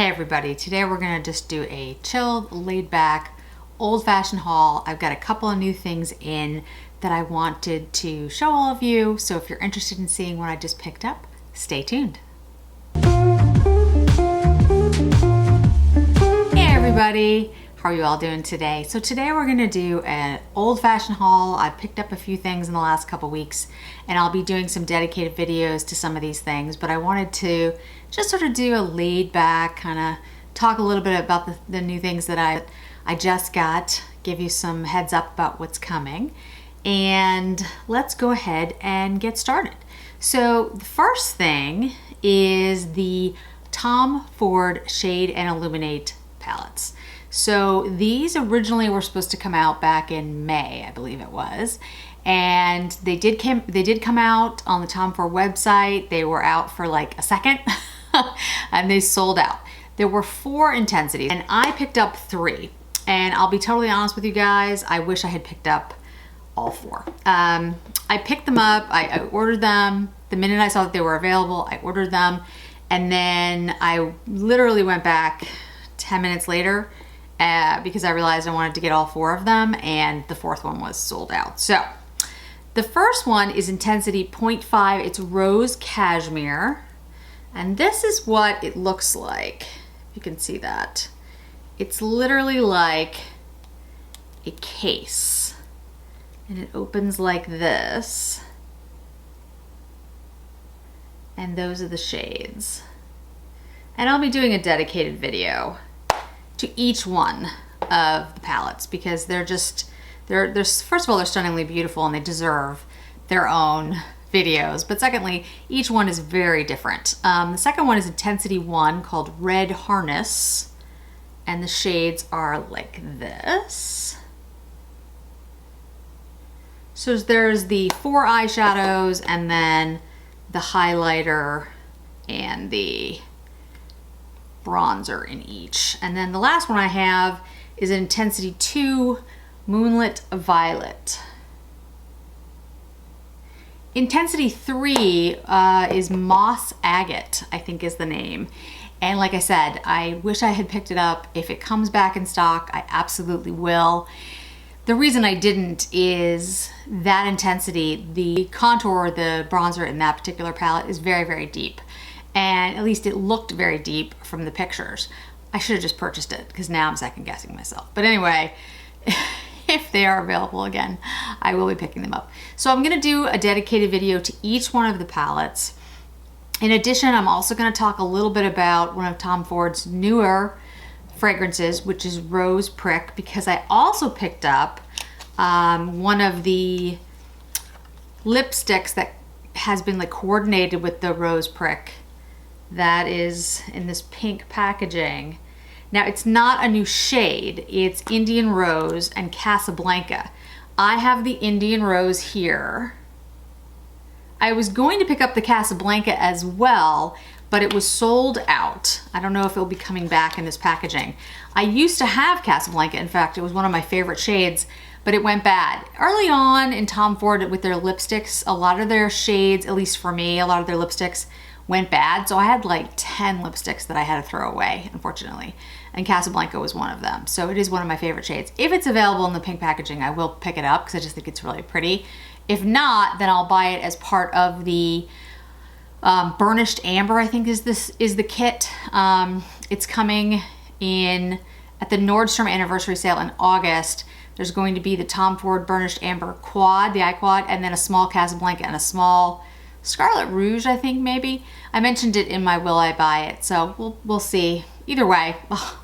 Hey everybody, today we're gonna just do a chilled, laid back, old-fashioned haul. I've got a couple of new things in that I wanted to show all of you, so if you're interested in seeing what I just picked up, stay tuned. Hey everybody, how are you all doing today? So today we're gonna do an old-fashioned haul. I picked up a few things in the last couple weeks and I'll be doing some dedicated videos to some of these things, but I wanted to just sort of do a laid back, kind of talk a little bit about the new things that I just got, give you some heads up about what's coming, and let's go ahead and get started. So the first thing is the Tom Ford Shade and Illuminate palettes. So these originally were supposed to come out back in May, I believe it was, and they did come out on the Tom Ford website. They were out for like a second and they sold out. There were 4 intensities and I picked up 3, and I'll be totally honest with you guys, I wish I had picked up all 4. I picked them up, I ordered them the minute I saw that they were available. I ordered them, and then I literally went back 10 minutes later because I realized I wanted to get all 4 of them, and the 4th one was sold out. So the first one is Intensity 0.5. It's Rose Cashmere, and this is what it looks like. You can see that. It's literally like a case, and it opens like this, and those are the shades. And I'll be doing a dedicated video to each one of the palettes because they're first of all, they're stunningly beautiful and they deserve their own videos, but secondly, each one is very different. The second one is Intensity 1, called Red Harness, and the shades are like this. So there's the 4 eyeshadows and then the highlighter and the bronzer in each. And then the last one I have is Intensity 2, Moonlit Violet. Intensity 3 is Moss Agate, I think is the name. And like I said, I wish I had picked it up. If it comes back in stock, I absolutely will. The reason I didn't is that intensity, the contour, the bronzer in that particular palette is very, very deep. And at least it looked very deep from the pictures. I should have just purchased it because now I'm second guessing myself. But anyway, if they are available again, I will be picking them up. So I'm gonna do a dedicated video to each one of the palettes. In addition, I'm also gonna talk a little bit about one of Tom Ford's newer fragrances, which is Rose Prick, because I also picked up one of the lipsticks that has been like coordinated with the Rose Prick that is in this pink packaging. Now it's not a new shade, it's Indian Rose and Casablanca. I have the Indian Rose here. I was going to pick up the Casablanca as well, but it was sold out. I don't know if it'll be coming back in this packaging. I used to have Casablanca, in fact, it was one of my favorite shades, but it went bad. Early on in Tom Ford with their lipsticks, a lot of their shades, at least for me, a lot of their lipsticks went bad. So I had like 10 lipsticks that I had to throw away, unfortunately. And Casablanca was one of them. So it is one of my favorite shades. If it's available in the pink packaging, I will pick it up because I just think it's really pretty. If not, then I'll buy it as part of the Burnished Amber, I think is the kit. It's coming in at the Nordstrom anniversary sale in August. There's going to be the Tom Ford Burnished Amber quad, the eye quad, and then a small Casablanca and a small Scarlet Rouge, I think maybe. I mentioned it in my Will I Buy It, so we'll see. Either way,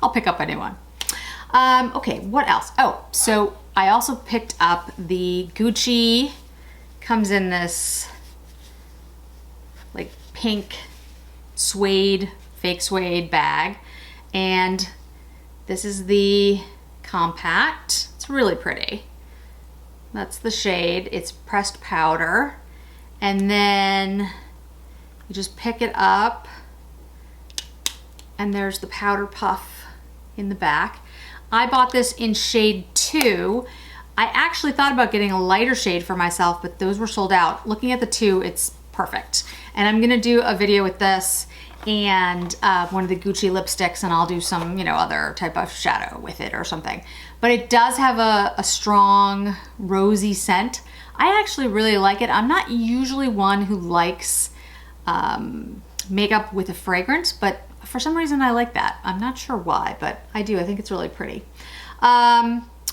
I'll pick up a new one. Okay, what else? Oh, so I also picked up the Gucci, comes in this like pink suede, fake suede bag, and this is the compact. It's really pretty. That's the shade. It's pressed powder, and then you just pick it up and there's the powder puff in the back. I bought this in shade 2. I actually thought about getting a lighter shade for myself, but those were sold out. Looking at the 2, it's perfect. And I'm gonna do a video with this and one of the Gucci lipsticks, and I'll do some, you know, other type of shadow with it or something. But it does have a strong rosy scent. I actually really like it. I'm not usually one who likes makeup with a fragrance, but for some reason I like that. I'm not sure why, but I do. I think it's really pretty.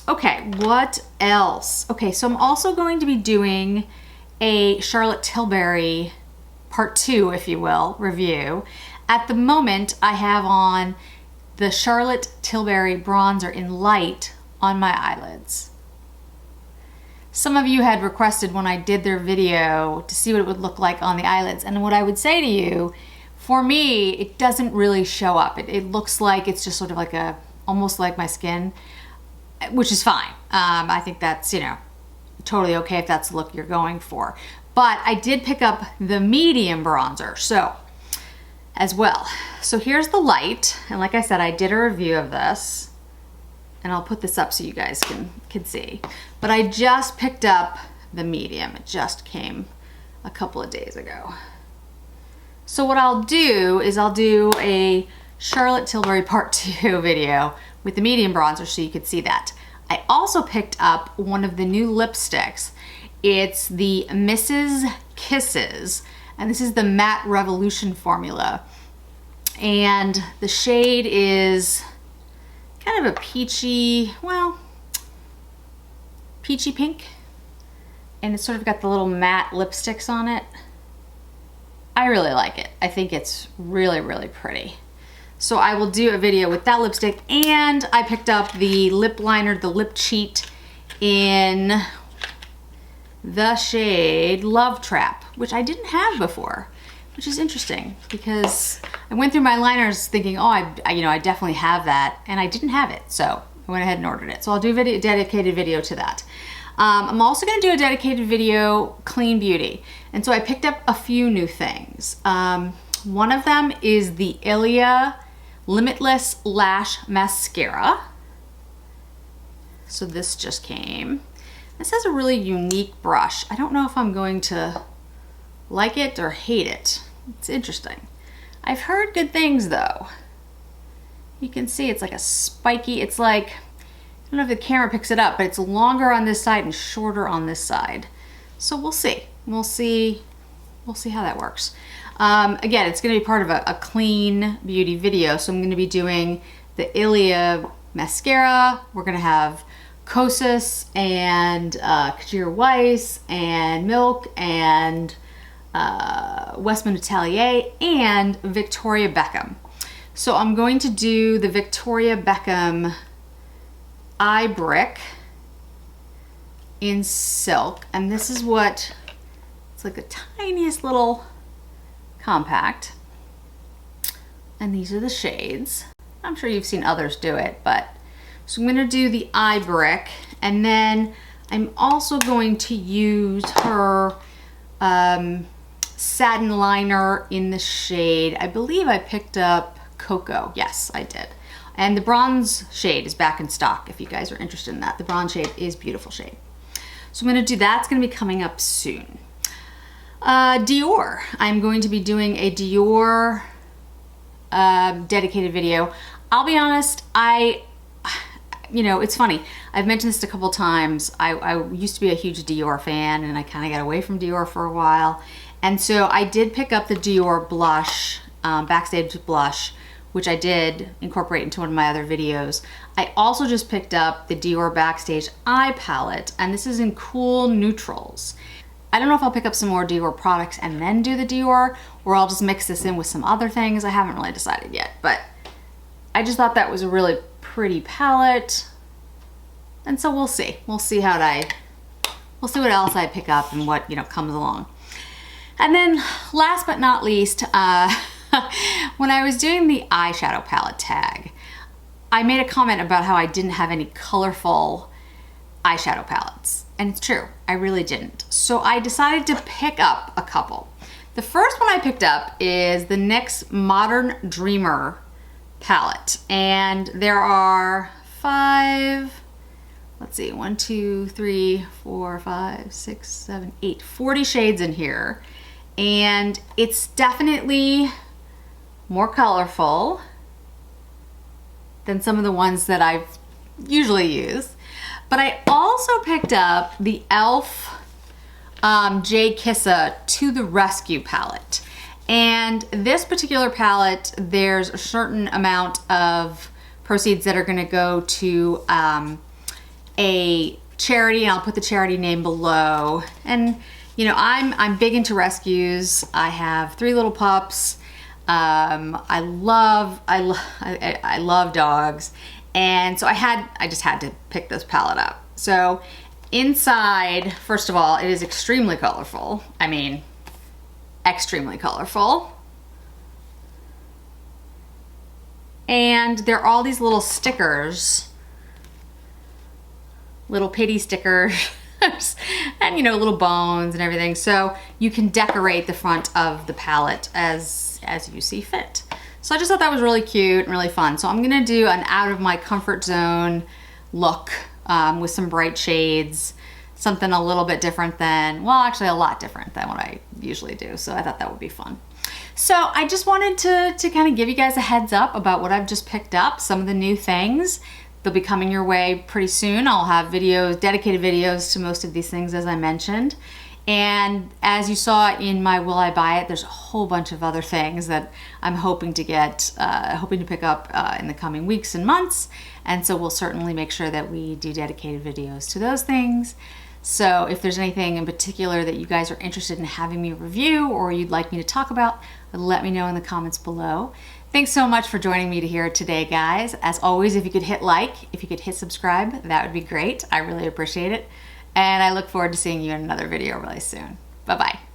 Okay, what else? Okay, so I'm also going to be doing a Charlotte Tilbury part 2, if you will, review. At the moment, I have on the Charlotte Tilbury bronzer in light on my eyelids. Some of you had requested when I did their video to see what it would look like on the eyelids, and what I would say to you, for me, it doesn't really show up. It looks like it's just sort of like almost like my skin, which is fine. I think that's, you know, totally okay if that's the look you're going for. But I did pick up the medium bronzer, so as well. So here's the light, and like I said, I did a review of this, and I'll put this up so you guys can see. But I just picked up the medium. It just came a couple of days ago. So what I'll do is I'll do a Charlotte Tilbury part 2 video with the medium bronzer so you could see that. I also picked up one of the new lipsticks. It's the Mrs. Kisses, and this is the Matte Revolution formula. And the shade is kind of a peachy, well, peachy pink. And it's sort of got the little matte lipsticks on it. I really like it. I think it's really, really pretty. So I will do a video with that lipstick, and I picked up the lip liner, the Lip Cheat in the shade Love Trap, which I didn't have before, which is interesting because I went through my liners thinking, oh, I definitely have that, and I didn't have it, so I went ahead and ordered it. So I'll do a dedicated video to that. I'm also going to do a dedicated video, Clean Beauty, and so I picked up a few new things. One of them is the Ilia Limitless Lash Mascara. So this just came. This has a really unique brush. I don't know if I'm going to like it or hate it. It's interesting. I've heard good things though. You can see it's like a spiky, it's like, I don't know if the camera picks it up, but it's longer on this side and shorter on this side. So we'll see. We'll see how that works. Again, it's going to be part of a clean beauty video, so I'm going to be doing the Ilia mascara. We're going to have Kosas and Kajir Weiss and Milk and Westman Atelier and Victoria Beckham. So I'm going to do the Victoria Beckham eye brick in silk, and this is what it's like, the tiniest little compact, and these are the shades. I'm sure you've seen others do it, but so I'm going to do the eye brick, and then I'm also going to use her satin liner in the shade, I believe I picked up Cocoa. Yes, I did. And the bronze shade is back in stock if you guys are interested in that. The bronze shade is a beautiful shade. So I'm going to do that. It's going to be coming up soon. Dior. I'm going to be doing a Dior dedicated video. I'll be honest, it's funny. I've mentioned this a couple times. I used to be a huge Dior fan, and I kind of got away from Dior for a while. And so I did pick up the Dior blush, Backstage blush, which I did incorporate into one of my other videos. I also just picked up the Dior Backstage eye palette, and this is in cool neutrals. I don't know if I'll pick up some more Dior products and then do the Dior, or I'll just mix this in with some other things. I haven't really decided yet, but I just thought that was a really pretty palette. And so we'll see. We'll see what else I pick up and what, comes along. And then last but not least, when I was doing the eyeshadow palette tag, I made a comment about how I didn't have any colorful eyeshadow palettes. And it's true, I really didn't. So I decided to pick up a couple. The first one I picked up is the NYX Modern Dreamer palette. And there are 40 shades in here. And it's definitely more colorful than some of the ones that I usually use. But I also picked up the e.l.f. J Kissa To the Rescue palette. And this particular palette, there's a certain amount of proceeds that are gonna go to a charity, and I'll put the charity name below. And you know, I'm big into rescues. I have 3 little pups. I love dogs. And so I just had to pick this palette up. So inside, first of all, it is extremely colorful. I mean, extremely colorful. And there are all these little stickers, little pity stickers, and you know, little bones and everything. So you can decorate the front of the palette as you see fit. So I just thought that was really cute and really fun. So I'm gonna do an out of my comfort zone look with some bright shades, something a little bit different than, well, actually a lot different than what I usually do. So I thought that would be fun. So I just wanted to kind of give you guys a heads up about what I've just picked up, some of the new things. They'll be coming your way pretty soon. I'll have videos, dedicated videos to most of these things, as I mentioned. And as you saw in my Will I Buy It, there's a whole bunch of other things that I'm hoping to pick up in the coming weeks and months. And so we'll certainly make sure that we do dedicated videos to those things. So if there's anything in particular that you guys are interested in having me review or you'd like me to talk about, let me know in the comments below. Thanks so much for joining me here today, guys. As always, if you could hit like, if you could hit subscribe, that would be great. I really appreciate it. And I look forward to seeing you in another video really soon. Bye-bye.